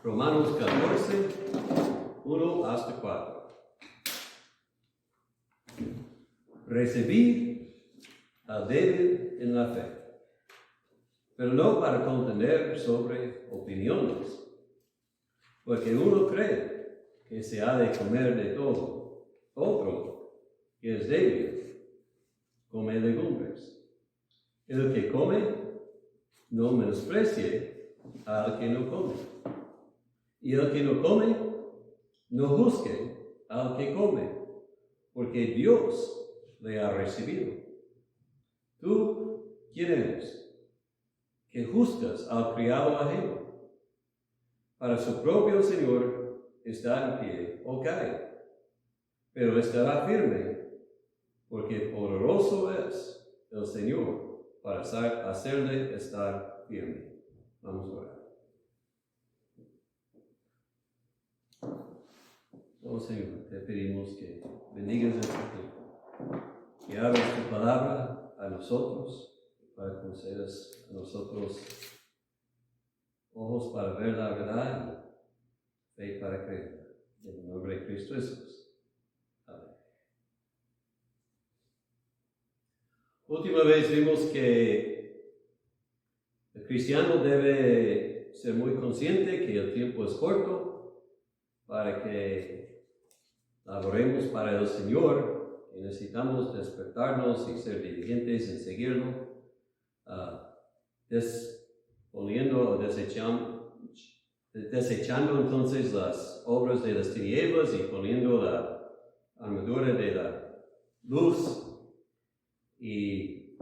Romanos 14, 1 hasta 4. Recibir al débil en la fe, pero no para contender sobre opiniones, porque uno cree que se ha de comer de todo, otro que es débil come legumbres. El que come no menosprecie al que no come, y el que no come no juzgue al que come, porque Dios le ha recibido. ¿Tú quién eres? Que juzgas al criado ajeno. Para su propio Señor está en pie o cae, pero estará firme, porque poderoso es el Señor para hacerle estar firme. Vamos a orar. Oh Señor, te pedimos que bendigas este tiempo, que abres tu palabra a nosotros, para que concedas a nosotros ojos para ver la verdad y fe para creer. En el nombre de Cristo Jesús. Amén. Última vez vimos que el cristiano debe ser muy consciente que el tiempo es corto para que laboremos para el Señor, y necesitamos despertarnos y ser diligentes en seguirlo, desechando entonces las obras de las tinieblas y poniendo la armadura de la luz. Y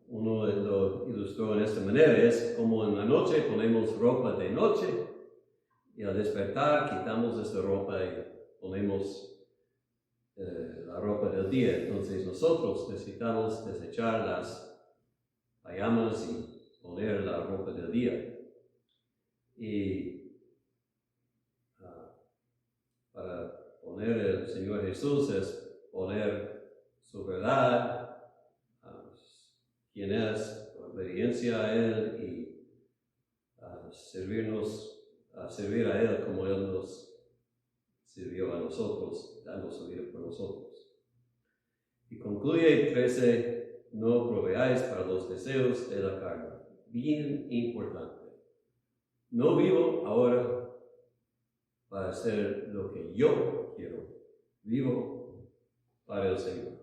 uno lo ilustró en esta manera: es como en la noche ponemos ropa de noche y al despertar quitamos esta ropa y ponemos la ropa del día. Entonces nosotros necesitamos desechar las llamas y poner la ropa del día. Y para poner el Señor Jesús es poner su verdad, quién es, obediencia a Él, y servir a Él como Él nos sirvió a nosotros, dando su vida por nosotros. Y concluye 13, no proveáis para los deseos de la carne. Bien importante. No vivo ahora para hacer lo que yo quiero. Vivo para el Señor.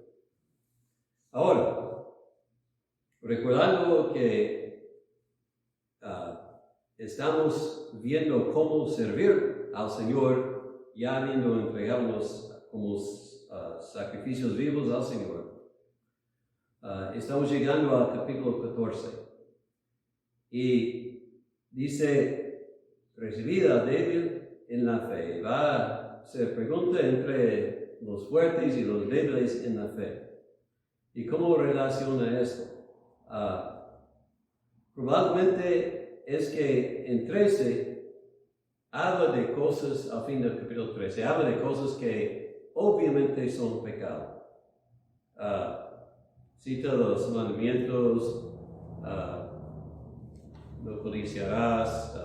Ahora, recordando que estamos viendo cómo servir al Señor, ya habiendo entregado como sacrificios vivos al Señor, estamos llegando al capítulo 14. Y dice, recibida débil en la fe. Va a ser pregunta entre los fuertes y los débiles en la fe. ¿Y cómo relaciona esto? Probablemente es que en 13 habla de cosas, al fin del capítulo 13, habla de cosas que obviamente son pecado. Cita los mandamientos: no codiciarás,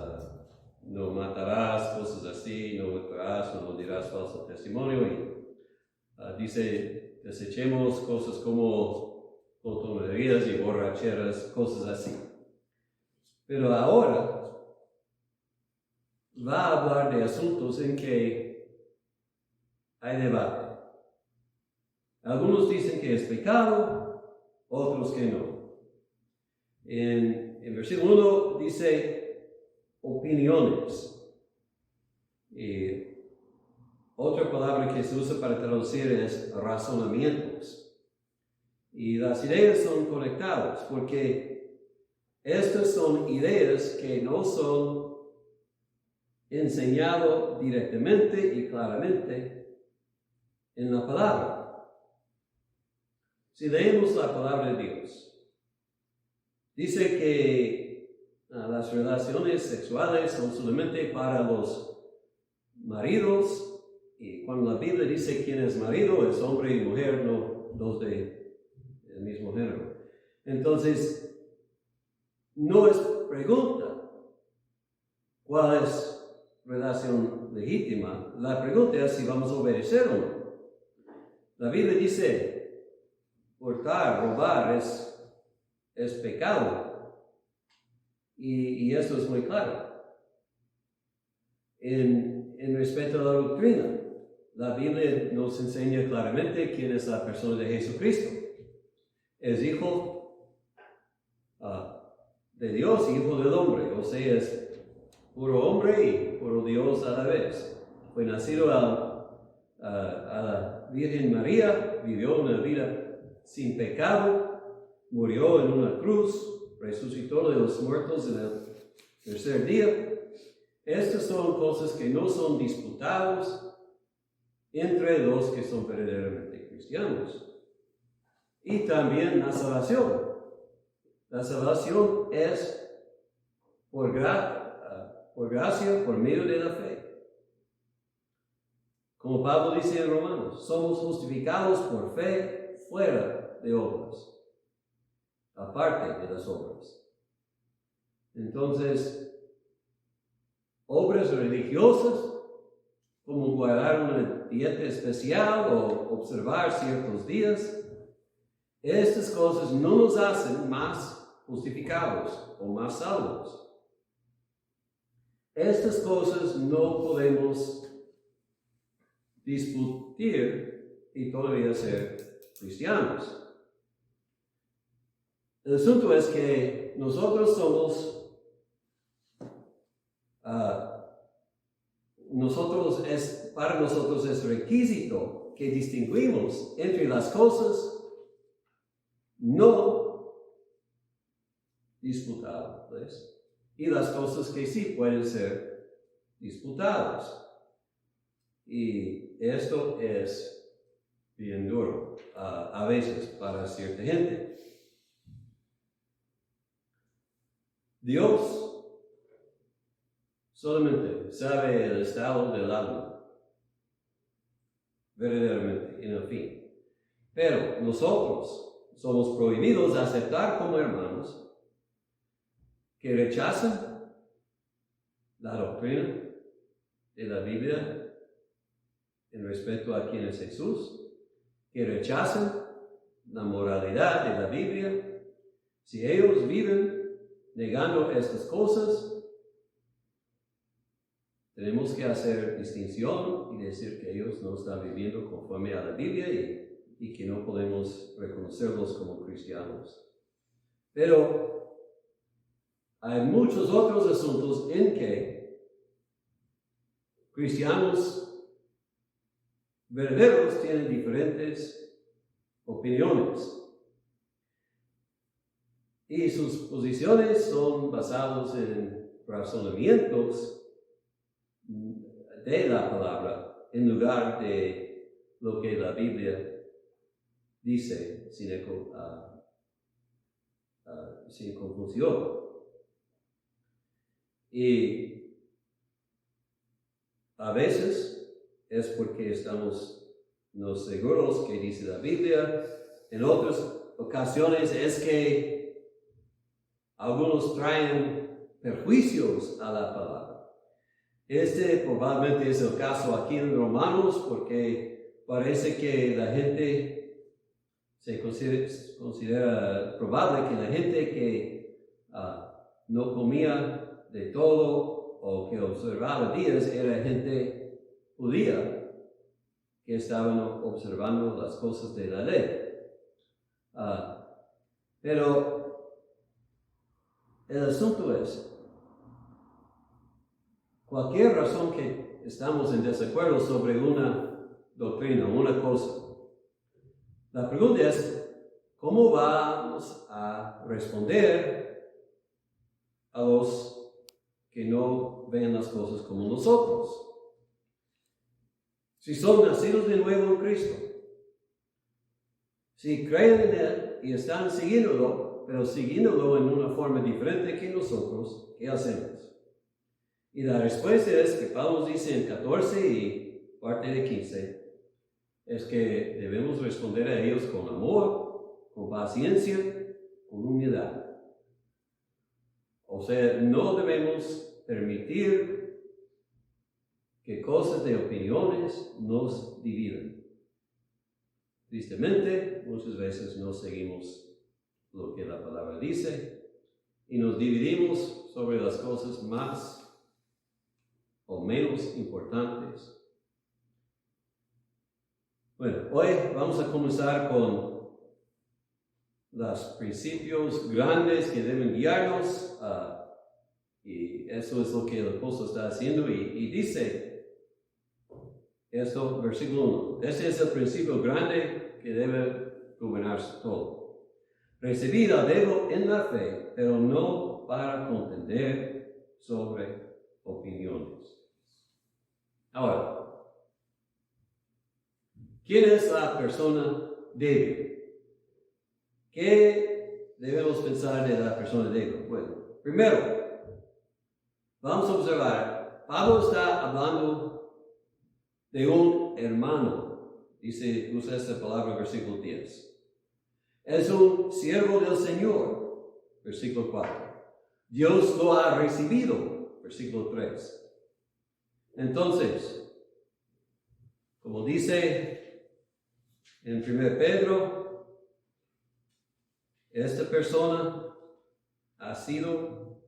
no matarás, cosas así, no hurtarás, no dirás falso testimonio. Y dice, desechemos cosas como glotonerías y borracheras, cosas así. Pero ahora va a hablar de asuntos en que hay debate. Algunos dicen que es pecado, otros que no. En versículo 1 dice opiniones. Y otra palabra que se usa para traducir es razonamientos. Y las ideas son conectadas porque estas son ideas que no son enseñadas directamente y claramente en la palabra. Si leemos la palabra de Dios, dice que las relaciones sexuales son solamente para los maridos, y cuando la Biblia dice quién es marido, es hombre y mujer, no dos del mismo género. Entonces, no es pregunta cuál es la relación legítima, la pregunta es si vamos a obedecer o no. La Biblia dice, hurtar, robar es pecado. Y esto es muy claro. En respecto a la doctrina, la Biblia nos enseña claramente quién es la persona de Jesucristo. Es hijo de Dios, hijo del hombre, o sea, es puro hombre y puro Dios a la vez. Fue nacido a la Virgen María, vivió una vida sin pecado, murió en una cruz, resucitó de los muertos en el tercer día. Estas son cosas que no son disputados entre los que son verdaderamente cristianos. Y también la salvación. La salvación es por gracia, por medio de la fe. Como Pablo dice en Romanos, somos justificados por fe fuera de obras, aparte de las obras. Entonces, obras religiosas, como guardar una dieta especial o observar ciertos días, estas cosas no nos hacen más justificados o más salvos. Estas cosas no podemos discutir y todavía ser cristianos. El asunto es que nosotros somos, para nosotros es requisito que distinguimos entre las cosas no disputables y las cosas que sí pueden ser disputadas. Y esto es bien duro a veces para cierta gente. Dios solamente sabe el estado del alma, verdaderamente, en el fin. Pero nosotros somos prohibidos de aceptar como hermanos que rechazan la doctrina de la Biblia en respecto a quién es Jesús, que rechazan la moralidad de la Biblia. Si ellos viven negando estas cosas, tenemos que hacer distinción y decir que ellos no están viviendo conforme a la Biblia y que no podemos reconocerlos como cristianos. Pero hay muchos otros asuntos en que cristianos verdaderos tienen diferentes opiniones. Y sus posiciones son basadas en razonamientos de la palabra en lugar de lo que la Biblia dice sin confusión. Y a veces es porque estamos no seguros que dice la Biblia. En otras ocasiones es que algunos traen perjuicios a la palabra. Este probablemente es el caso aquí en Romanos, porque parece que la gente se considera probable que la gente que no comía de todo o que observaba días era gente judía que estaban observando las cosas de la ley. Pero el asunto es, cualquier razón que estamos en desacuerdo sobre una doctrina, una cosa, la pregunta es, ¿cómo vamos a responder a los que no ven las cosas como nosotros? Si son nacidos de nuevo en Cristo, si creen en Él y están siguiéndolo, pero siguiéndolo en una forma diferente que nosotros, ¿qué hacemos? Y la respuesta es que Pablo dice en 14 y parte de 15, es que debemos responder a ellos con amor, con paciencia, con humildad. O sea, no debemos permitir que cosas de opiniones nos dividen. Tristemente, muchas veces no seguimos lo que la palabra dice y nos dividimos sobre las cosas más o menos importantes. Bueno, hoy vamos a comenzar con los principios grandes que deben guiarnos, y eso es lo que el apóstol está haciendo, y dice esto, versículo 1, este es el principio grande que debe gobernarse todo. Recibid al débil en la fe, pero no para contender sobre opiniones. Ahora, ¿quién es la persona débil? ¿Qué debemos pensar de la persona débil? Bueno, primero, vamos a observar, Pablo está hablando de un hermano, usa esta palabra en versículo 10. Es un siervo del Señor, versículo 4. Dios lo ha recibido, versículo 3. Entonces, como dice en 1 Pedro, esta persona ha sido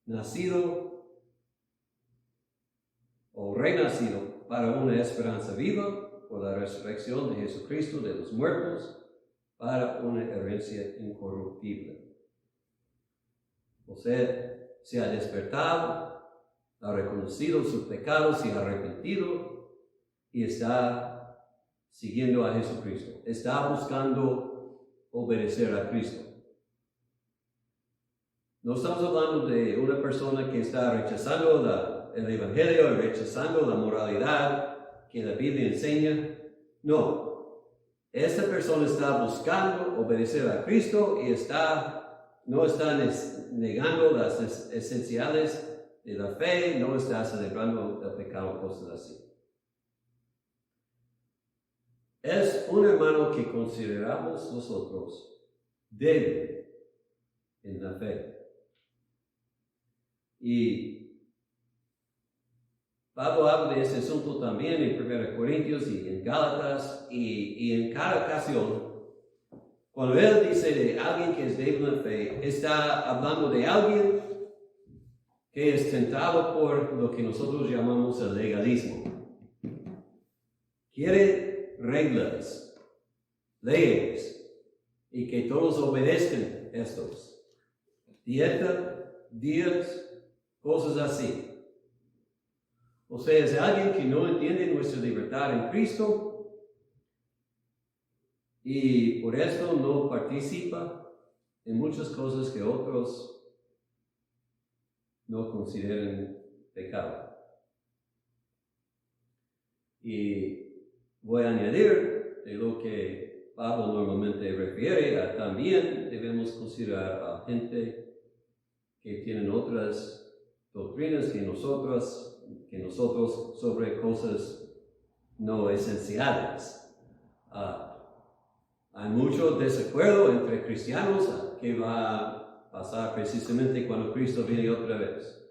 nacido o renacido para una esperanza viva por la resurrección de Jesucristo de los muertos, para una herencia incorruptible. O sea, se ha despertado, ha reconocido sus pecados, se ha arrepentido y está siguiendo a Jesucristo. Está buscando obedecer a Cristo. No estamos hablando de una persona que está rechazando el Evangelio, rechazando la moralidad que la Biblia enseña. No. Esta persona está buscando obedecer a Cristo y no está negando las esenciales de la fe, no está celebrando el pecado, cosas así. Es un hermano que consideramos nosotros débil en la fe. Y Pablo habla de ese asunto también en 1 Corintios y en Gálatas, y en cada ocasión, cuando él dice de alguien que es débil en fe, está hablando de alguien que es tentado por lo que nosotros llamamos el legalismo. Quiere reglas, leyes, y que todos obedezcan estos. Dieta, días, cosas así. O sea, es alguien que no entiende nuestra libertad en Cristo y por esto no participa en muchas cosas que otros no consideran pecado. Y voy a añadir de lo que Pablo normalmente refiere a también debemos considerar a gente que tienen otras doctrinas que nosotros sobre cosas no esenciales. Hay mucho desacuerdo entre cristianos que va a pasar precisamente cuando Cristo viene otra vez.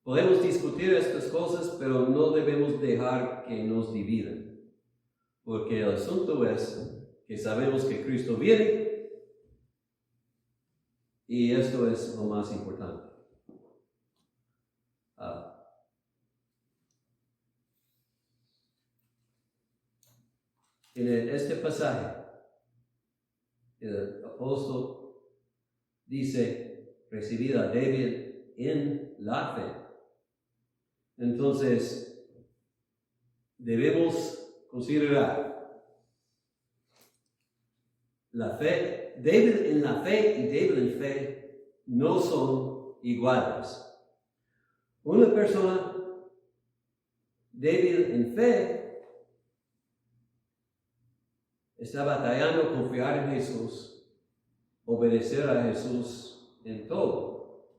Podemos discutir estas cosas, pero no debemos dejar que nos dividan, porque el asunto es que sabemos que Cristo viene y esto es lo más importante. En este pasaje, el apóstol dice, recibida débil en la fe. Entonces, debemos considerar la fe, débil en la fe y débil en fe no son iguales. Una persona débil en fe está batallando a confiar en Jesús, obedecer a Jesús en todo.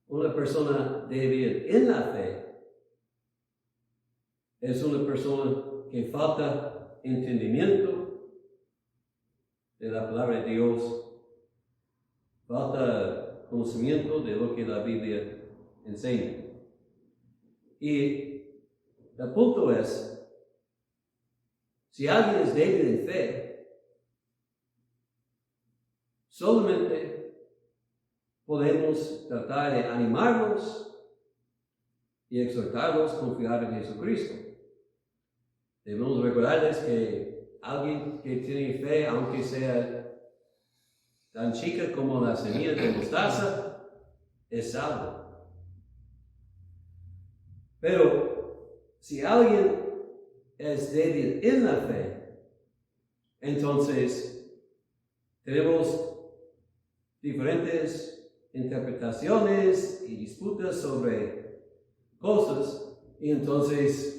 Una persona débil en la fe es una persona que falta entendimiento de la palabra de Dios, falta conocimiento de lo que la Biblia enseña. Y el punto es, si alguien es débil en fe, solamente podemos tratar de animarlos y exhortarlos a confiar en Jesucristo. Debemos recordarles que alguien que tiene fe, aunque sea tan chica como la semilla de mostaza, es salvo. Pero si alguien es débil en la fe, entonces tenemos diferentes interpretaciones y disputas sobre cosas, y entonces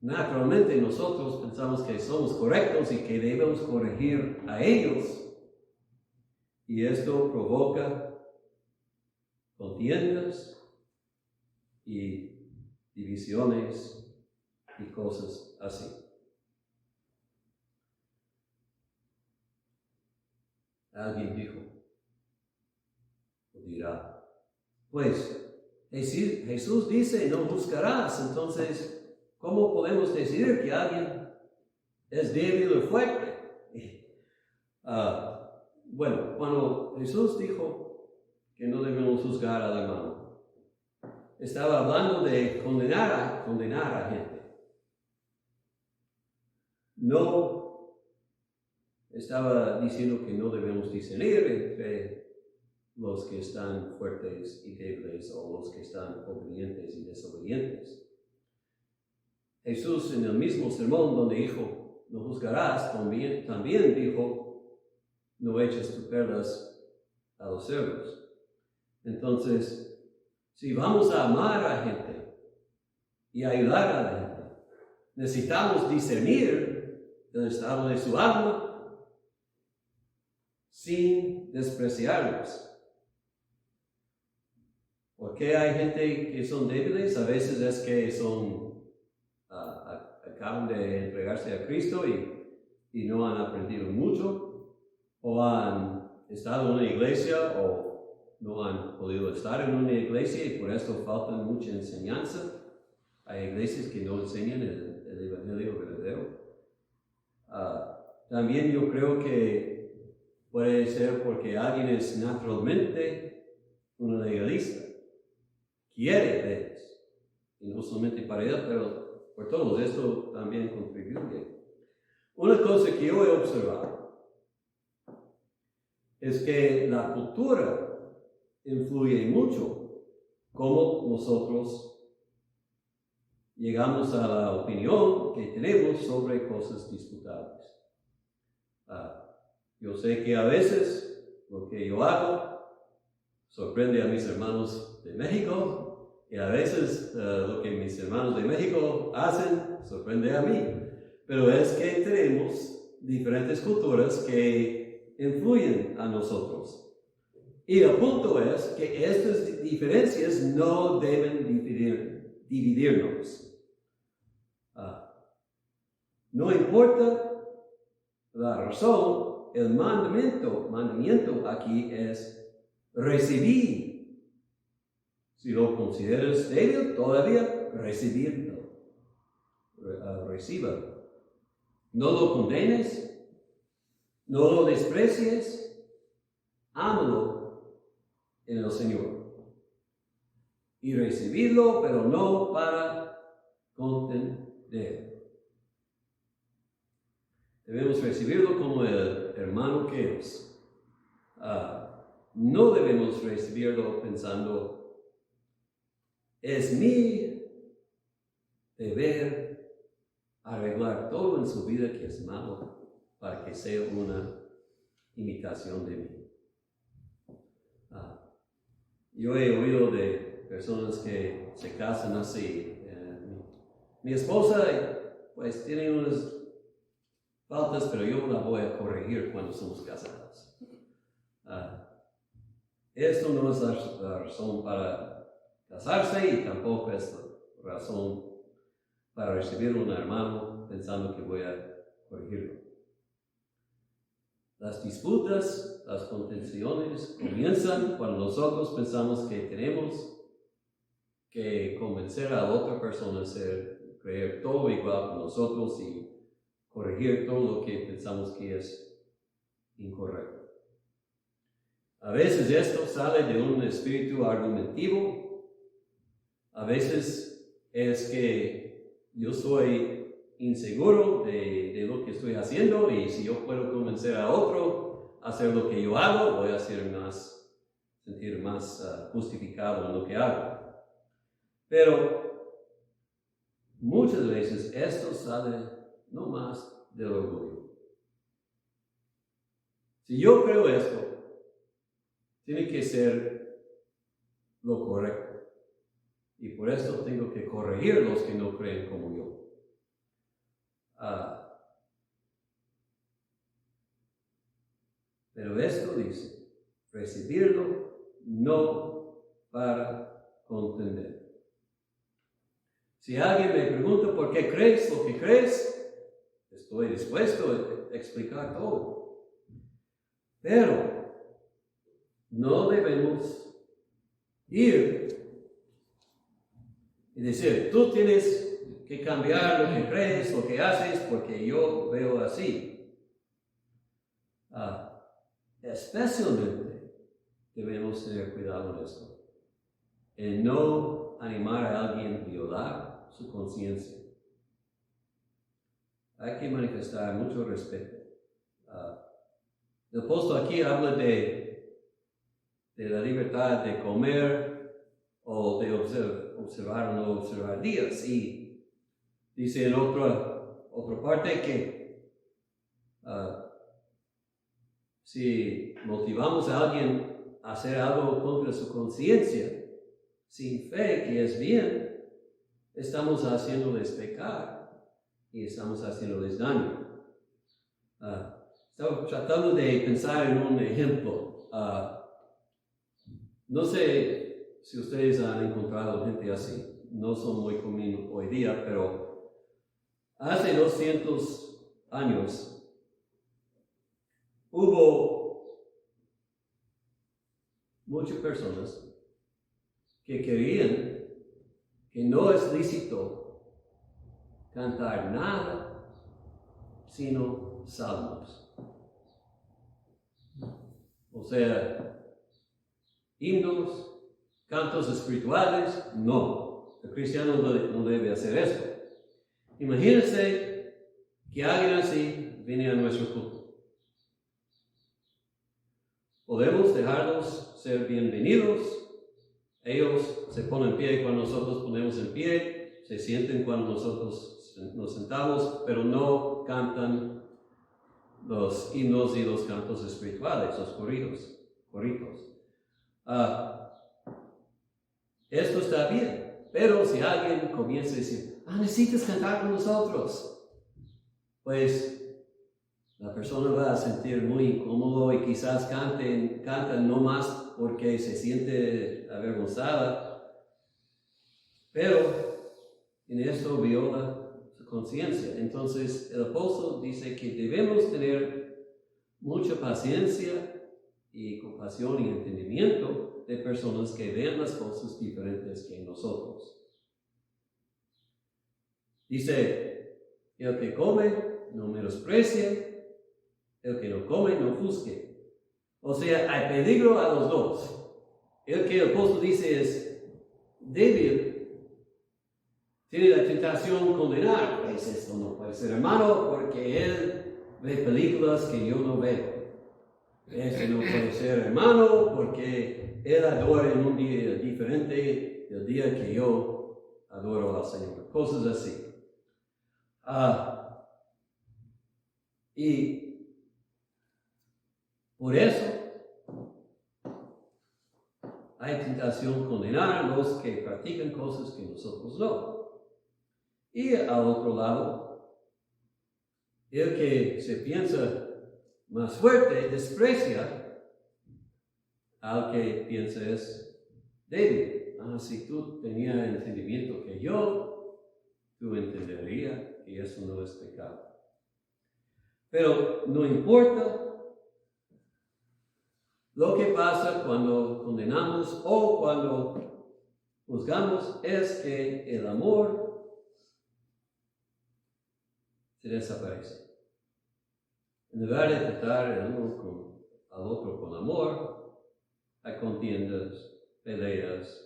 naturalmente nosotros pensamos que somos correctos y que debemos corregir a ellos, y esto provoca contiendas y divisiones y cosas así. Alguien dijo, o dirá, pues Jesús dice, no juzgarás, entonces, ¿cómo podemos decir que alguien es débil o fuerte? Bueno, cuando Jesús dijo que no debemos juzgar al hermano, estaba hablando de condenar a gente. No estaba diciendo que no debemos discernir entre los que están fuertes y débiles o los que están obedientes y desobedientes. Jesús en el mismo sermón donde dijo, no juzgarás, también dijo, no eches tus perlas a los cerdos. Entonces, si vamos a amar a la gente y ayudar a la gente, necesitamos discernir el estado de su alma sin despreciarlos. Porque hay gente que son débiles, a veces es que acaban de entregarse a Cristo y no han aprendido mucho, o han estado en una iglesia o no han podido estar en una iglesia y por esto falta mucha enseñanza. Hay iglesias que no enseñan el evangelio verdadero. También yo creo que puede ser porque alguien es naturalmente un legalista. Quiere leyes. Y no solamente para él, pero por todos. Esto también contribuye. Una cosa que yo he observado es que la cultura influye mucho cómo nosotros llegamos a la opinión que tenemos sobre cosas disputables. Yo sé que a veces lo que yo hago sorprende a mis hermanos de México y a veces lo que mis hermanos de México hacen sorprende a mí. Pero es que tenemos diferentes culturas que influyen a nosotros. Y el punto es que estas diferencias no deben dividirnos. No importa la razón, el mandamiento aquí es recibir. Si lo consideras débil, todavía recibirlo. Recíbalo. No lo condenes. No lo desprecies, ámalo en el Señor. Y recibirlo, pero no para contender. Debemos recibirlo como el hermano que es. No debemos recibirlo pensando, es mi deber arreglar todo en su vida que es malo, para que sea una imitación de mí. Yo he oído de personas que se casan así. Mi esposa, pues, tiene unas faltas, pero yo la voy a corregir cuando somos casados. Esto no es la razón para casarse y tampoco es la razón para recibir un hermano pensando que voy a corregirlo. Las disputas, las contenciones comienzan cuando nosotros pensamos que que convencer a otra persona a creer todo igual que nosotros y corregir todo lo que pensamos que es incorrecto. A veces esto sale de un espíritu argumentativo. A veces es que yo soy inseguro de lo que estoy haciendo y si yo puedo convencer a otro a hacer lo que yo hago, voy a sentir más justificado en lo que hago. Pero muchas veces esto sale no más del orgullo. Si yo creo esto, tiene que ser lo correcto. Y por eso tengo que corregir a los que no creen como yo. Pero esto dice, recibirlo no para contender. Si alguien me pregunta por qué crees lo que crees, estoy dispuesto a explicar todo. Pero no debemos ir y decir, tú tienes que cambiar lo que crees, lo que haces, porque yo veo así. Especialmente debemos tener cuidado en esto, en no animar a alguien a violar su conciencia. Hay que manifestar mucho respeto. El apóstol aquí habla de la libertad de comer o de observar o no observar días. Y dice en otra parte que si motivamos a alguien a hacer algo contra su conciencia, sin fe, que es bien, estamos haciéndoles pecar y estamos haciéndoles daño. Estaba tratando de pensar en un ejemplo. No sé si ustedes han encontrado gente así. No son muy comunes hoy día, pero hace 200 años hubo muchas personas que creían que no es lícito cantar nada sino salmos. O sea, himnos, cantos espirituales, no. El cristiano no debe hacer esto. Imagínense que alguien así viene a nuestro culto. Podemos dejarlos ser bienvenidos. Ellos se ponen en pie cuando nosotros ponemos en pie, se sienten cuando nosotros nos sentamos, pero no cantan los himnos y los cantos espirituales, los corridos. Esto está bien, pero si alguien comienza a decir, necesitas cantar con nosotros, pues la persona va a sentir muy incómodo y quizás cantan no más porque se siente avergonzada, pero en esto viola su conciencia. Entonces el apóstol dice que debemos tener mucha paciencia y compasión y entendimiento de personas que vean las cosas diferentes que nosotros. Dice, el que come no menosprecie, el que no come no juzgue. O sea, hay peligro a los dos. El que el apóstol dice es débil, tiene la tentación de condenar. Pues esto no puede ser hermano porque él ve películas que yo no veo. Este no puede ser hermano porque él adora en un día diferente del día que yo adoro al Señor. Cosas así. Y por eso hay tentación de condenar a los que practican cosas que nosotros no. Y al otro lado, el que se piensa más fuerte desprecia al que piensa es débil. Si tú tenías el entendimiento que yo, tú entenderías que eso no es pecado. Pero no importa lo que pasa cuando condenamos o cuando juzgamos es que el amor se desaparece. En lugar de tratar el uno al otro con amor, hay contiendas, peleas,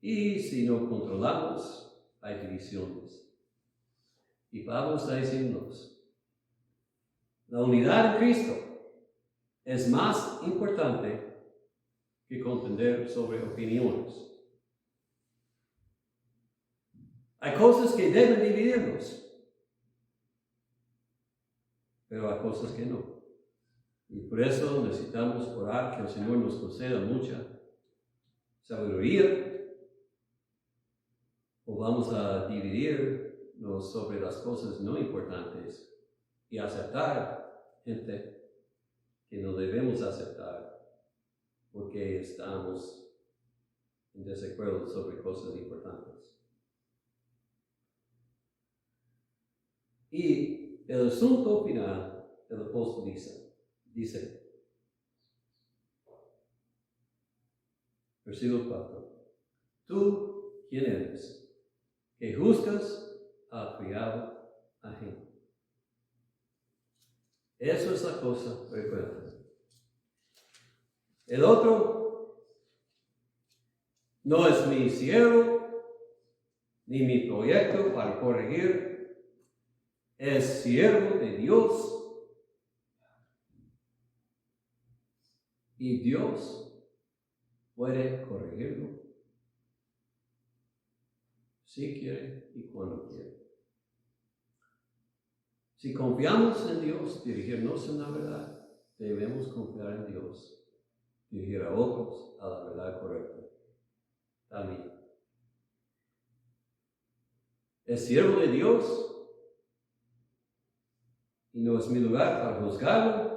y si no controlamos, hay divisiones. Y Pablo está diciéndonos, la unidad en Cristo es más importante que contender sobre opiniones. Hay cosas que deben dividirnos, pero hay cosas que no. Y por eso necesitamos orar que el Señor nos conceda mucha sabiduría, o vamos a dividirnos sobre las cosas no importantes y aceptar gente que no debemos aceptar porque estamos en desacuerdo sobre cosas importantes. Y el asunto final del apóstol dice, versículo 4, ¿tú quién eres que juzgas al criado ajeno? Eso es la cosa, recuerda. El otro no es mi siervo, ni mi proyecto para corregir. Es siervo de Dios. Y Dios puede corregirlo si quiere y cuando quiere. Si confiamos en Dios, dirigirnos en la verdad, debemos confiar en Dios, dirigir a otros a la verdad correcta también. Es siervo de Dios y no es mi lugar para juzgarlo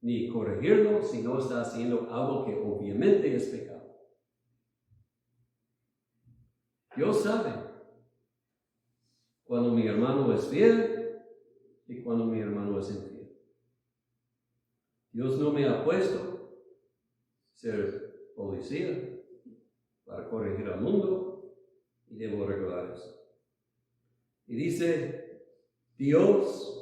ni corregirlo si no está haciendo algo que obviamente es pecado. Dios sabe cuando mi hermano es fiel y cuando mi hermano es infiel. Dios no me ha puesto a ser policía para corregir al mundo y debo regular eso. Y dice, Dios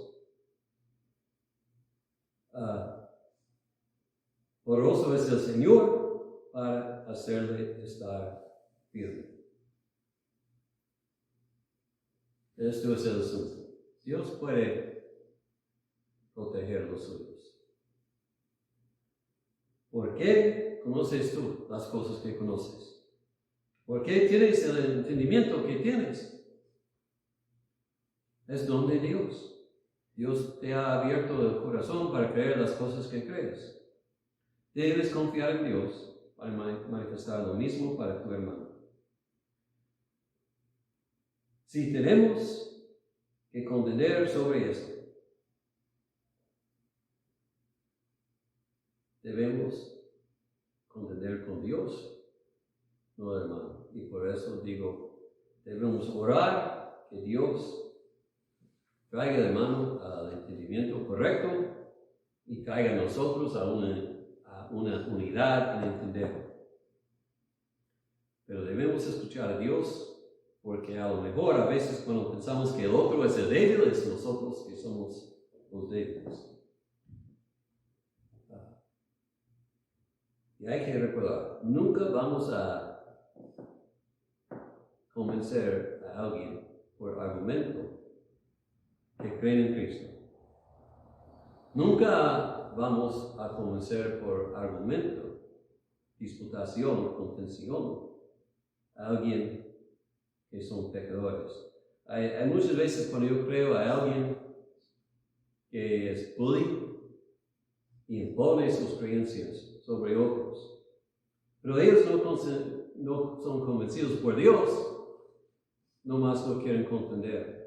poderoso es el Señor para hacerle estar firme. Esto es el asunto. Dios puede proteger los suyos. ¿Por qué conoces tú las cosas que conoces? ¿Por qué tienes el entendimiento que tienes? Es don de Dios. Dios te ha abierto el corazón para creer las cosas que crees. Debes confiar en Dios para manifestar lo mismo para tu hermano. Si tenemos que contender sobre esto, debemos contender con Dios, no hermano. Y por eso digo, debemos orar que Dios traiga el hermano al entendimiento correcto y traiga a nosotros a una unidad en entenderlo. Pero debemos escuchar a Dios, porque a lo mejor a veces cuando pensamos que el otro es el débil, es nosotros que somos los débiles. Y hay que recordar, nunca vamos a convencer a alguien por argumento que creen en Cristo. Nunca vamos a convencer por argumento, disputación, contención a alguien que son pecadores. Hay muchas veces cuando yo creo a alguien que es bully y impone sus creencias sobre otros, pero ellos no son convencidos por Dios, nomás no quieren contender.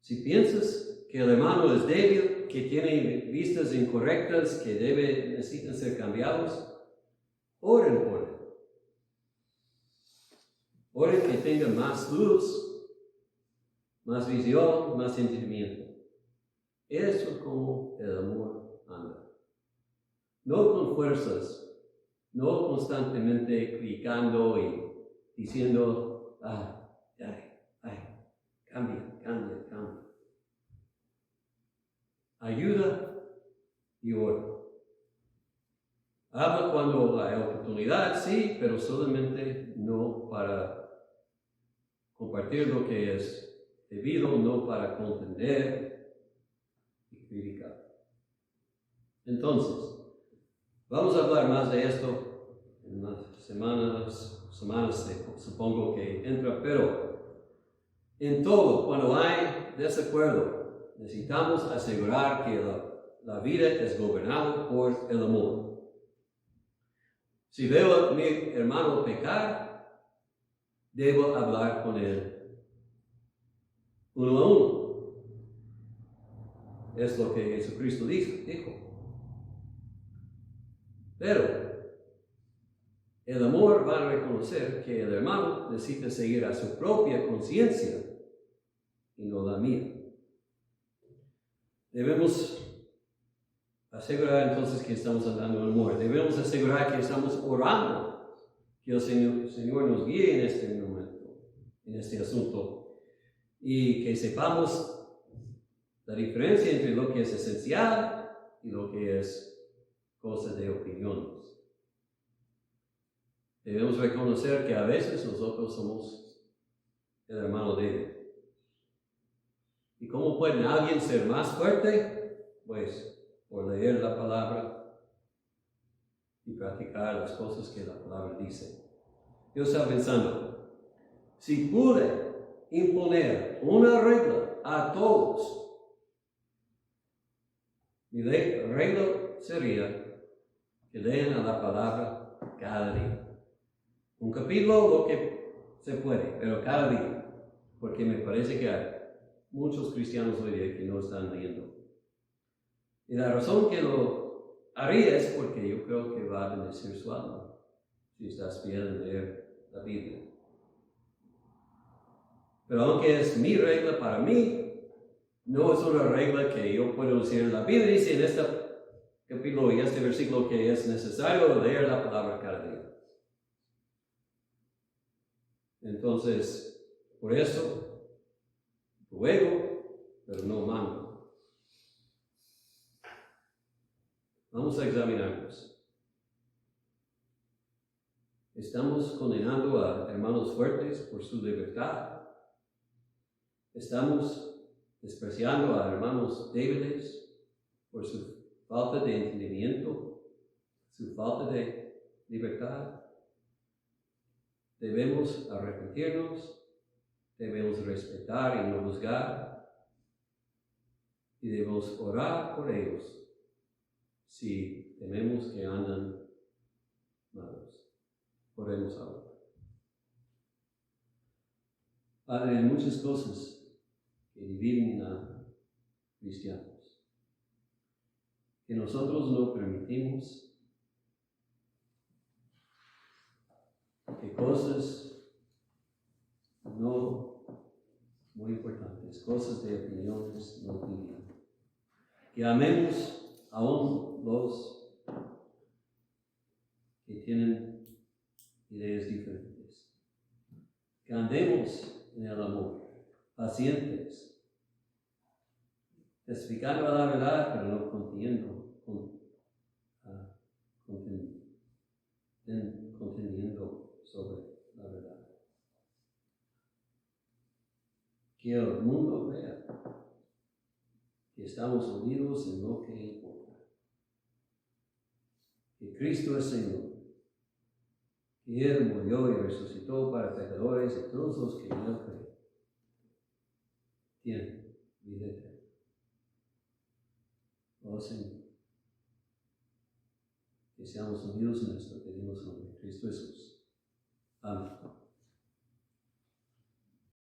Si piensas que el hermano es débil, que tiene vistas incorrectas, que necesitan ser cambiados, oren por él. Oren que tenga más luz, más visión, más entendimiento. Eso es como el amor anda. No con fuerzas no constantemente criticando y diciendo, cambia. Ayuda y ora. Habla cuando hay oportunidad, sí, pero solamente no para compartir lo que es debido, no para contender y criticar. Entonces, vamos a hablar más de esto en las semanas supongo que entra, pero en todo, cuando hay desacuerdo, necesitamos asegurar que la vida es gobernada por el amor. Si veo a mi hermano pecar, debo hablar con él uno a uno. Es lo que Jesucristo dijo. Pero el amor va a reconocer que el hermano necesita seguir a su propia conciencia y no la mía. Debemos asegurar entonces que estamos hablando de amor. Debemos asegurar que estamos orando, que el Señor nos guíe en este momento, en este asunto, y que sepamos la diferencia entre lo que es esencial y lo que es cosa de opiniones. Debemos reconocer que a veces nosotros somos el hermano débil. ¿Y cómo puede alguien ser más fuerte? Pues por leer la palabra y practicar las cosas que la palabra dice. Yo estaba pensando, si pude imponer una regla a todos, mi regla sería que lean a la palabra cada día. Un capítulo, lo que se puede, pero cada día, porque me parece que hay muchos cristianos hoy día que no están leyendo. Y la razón que lo haría es porque yo creo que va a bendecir su alma si estás bien en leer la Biblia. Pero aunque es mi regla para mí, no es una regla que yo puedo decir. La Biblia dice en este capítulo y este versículo que es necesario leer la palabra cada día. Entonces, por eso, ruego, pero no mando. Vamos a examinarnos. ¿Estamos condenando a hermanos fuertes por su libertad? ¿Estamos despreciando a hermanos débiles por su falta de entendimiento, su falta de libertad? Debemos arrepentirnos, debemos respetar y no juzgar, y debemos orar por ellos si tememos que andan malos. Oremos ahora. Padre, hay muchas cosas que dividen a cristianos, que nosotros no permitimos, que cosas no muy importantes, cosas de opiniones no dividan. Que amemos aún los que tienen ideas diferentes. Que andemos en el amor, pacientes, testificando la verdad, pero no contendiendo sobre la verdad. Que el mundo vea que estamos unidos en lo que importa. Que Cristo es Señor. Que Él murió y resucitó para pecadores y todos los que en Él creen tienen vida eterna. Oh Señor, que seamos unidos en esto, pedimos en nombre de Cristo Jesús. Amén.